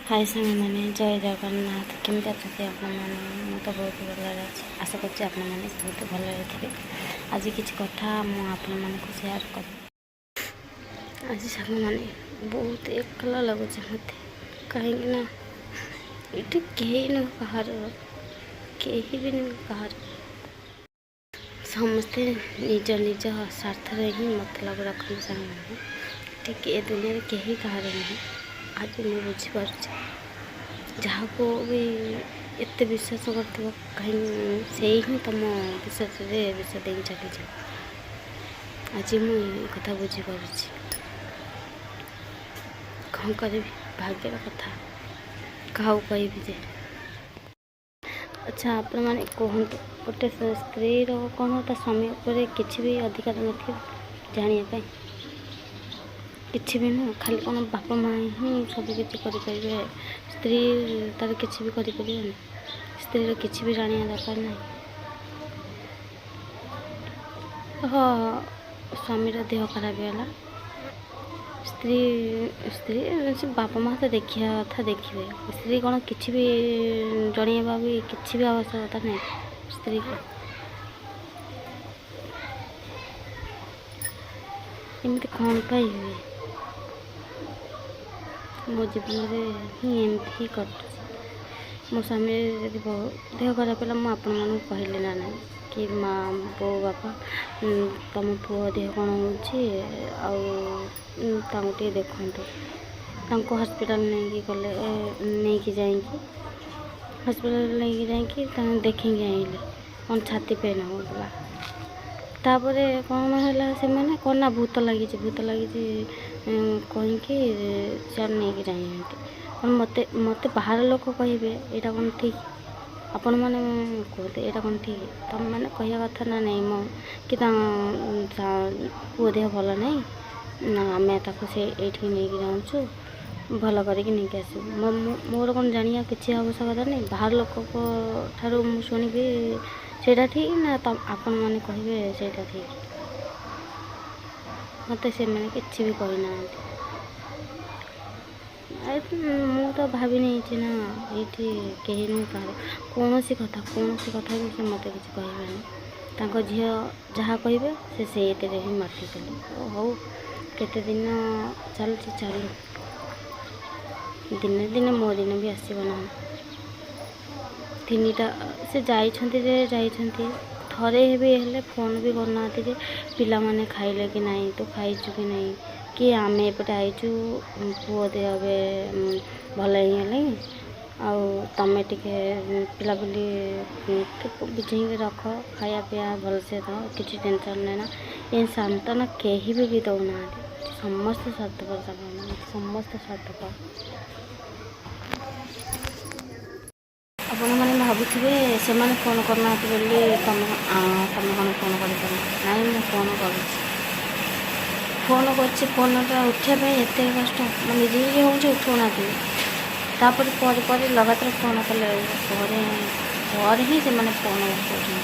हाय सांग मैंने जय जगन्नाथ केमती अच्छे आप तो बहुत भल आशा कर बहुत भल थे आज किसी कथा मुझे सेयार कर आज सांग मैंने बहुत एकला लगुच मत कहीं ये कहीं न कहार कहीं भी नहीं कहार समस्ते निज निज स्वार्थ ही मतलब रखते सांग मैंने ठीक ए दुनिया कहीं कहार नहीं आज मुझे बुझीपार जहाँ को भी एत विश्वास कर कहीं से ही तुम विश्वास विश्वास दे चली जाओ आज मुझे कथा बुझीपार कौन करी भाग्यर कथा क्या कह अच्छा आपण मैंने कहतु गोटे स्त्री कौन ता स्वामी उपर किसी भी अधिकार नहीं जानापी किसी भी नुह खाली कौन बापा माँ ही सब किसी करें स्त्री तार किसी भी करें स्त्री किसी भी जाना दरकार ना हाँ स्वामीर देह खराब है स्त्री स्त्री से बापा माँ तो देखा कथा देखिए स्त्री कौन किसी भी जनवा भी किसी भी आवश्यकता नहीं स्त्री को एमती कौन पाई हुए मो जीवन में ही एमती ही कटुच मो स्वामी यदि देह खराब है मुझे कहली ना ना कि माँ बो बापा तुम पुओ देह कौन हो देखु हस्पिटाल नहीं गले नहीं जाइए हस्पिटाल नहीं जाइए देखेंगे आइले कौन छाती पेन होगा तापर कौन है से मैंने कौन ना भूत लगी कहीं चार नहीं जाइए मत मत बाहर लोक कहे यहाँ कौन ठीक आपण मैंने कहते यहाँ कौन ठीक तुम मैंने कह कथा ना नहीं मो कि पुओ देह भल नहीं ना आम से ये नहीं जाऊँ भल करके आसू मोर कौन जानिया किसी आवश्यकता नहीं बाहर लोक ठार शुणी सेटा ठीक ना आपण मैंने कहे से ठीक मत से मैंने किसी भी कहना मु तो भाभी नहीं ना ये कहीं नहीं कौन सी कथा भी से मत किसी कहबे झी जहाँ कहे से ही माटी चले हो केते दिन चलुची चलू दिने दिने मो दिन भी आसना तीनटा से जाइछंती थरे भी हेले फोन भी करना पिला माने खाइले कि नहीं तो खाइचु कि नहीं कि आम एपटे आईचु पुओ दे भल ही तमें टे पिला बुली बुझे रख खाया पिया भलसे दो किसी टेंशन लेना ये सांत्वना कहीं भी दौना समस्त स्वार्थपर समस्त स्वार्थपर आपण मैंने भावुए से फोन करना बोली तुम कौन फोन कर ना मुझे फोन कर फोन फोनटा उठापी एत कष्ट निजे निजे हूँ उठाऊना तापर लगातार फोन कले ही से फोन उठाऊँ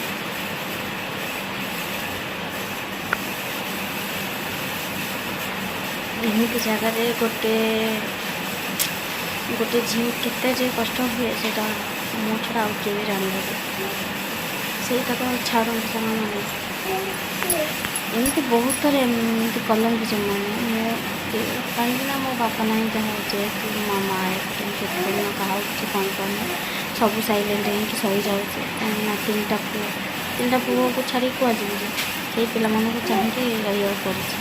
एमती जगार गोटे गोटे झी के कष्ट हुए से मो छड़ा आउ किए भी जानते ସେଇଟା ତ ଛାଡ଼ନ୍ତୁ ସେମାନେ ଏମିତି ବହୁତ ଥର ଏମିତି କଲନ୍ତି ସେମାନେ ମୁଁ କାହିଁକି ନା ମୋ ବାପା ନାହିଁ ଯାହା ଯେହେତୁ ମୋ ମାଆ ସେଥିପାଇଁ କାହାକୁ କିଛି କହିପାରୁନି ସବୁ ସାଇଲେଣ୍ଟ ହେଇକି ସହିଯାଉଛି କାହିଁକିନା ତିନିଟା ପୁଅକୁ ଛାଡ଼ିକି କୁହାଯିବ ଯେ ସେଇ ପିଲାମାନଙ୍କୁ ଚାହିଁକି ରହିବାକୁ ପଡ଼ୁଛି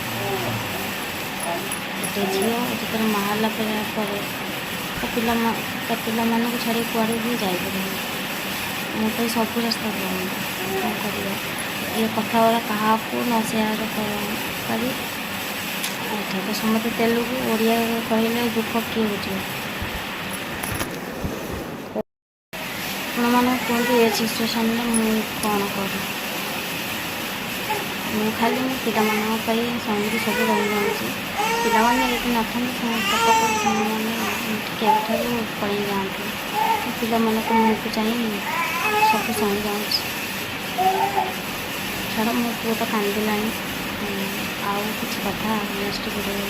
ଗୋଟେ ଝିଅ ଯେତେବେଳେ ମା ହେଲା ପରେ ତା ପିଲାମାନଙ୍କୁ ଛାଡ଼ି କୁଆଡ଼େ ବି ଯାଇପାରିବି ମୁଁ ତ ସବୁ ରାସ୍ତା କ'ଣ କରିବା ये कथा गुड़ा क्या न सेयार करी एठा तो समस्त तेलुगु ओडिया कहले दुख किए बुझे मैंने कहते ये सिचुएसन में कौन कर खाली पाई समझ सब रही जाऊँगी पाने ये ना समस्त पड़े जाते पिला मुँह को चाहिए सब सही जाऊँ छाड़ मो पुओ तो कांदिलानी आउ किसी कथा नेक्स्ट वीडियो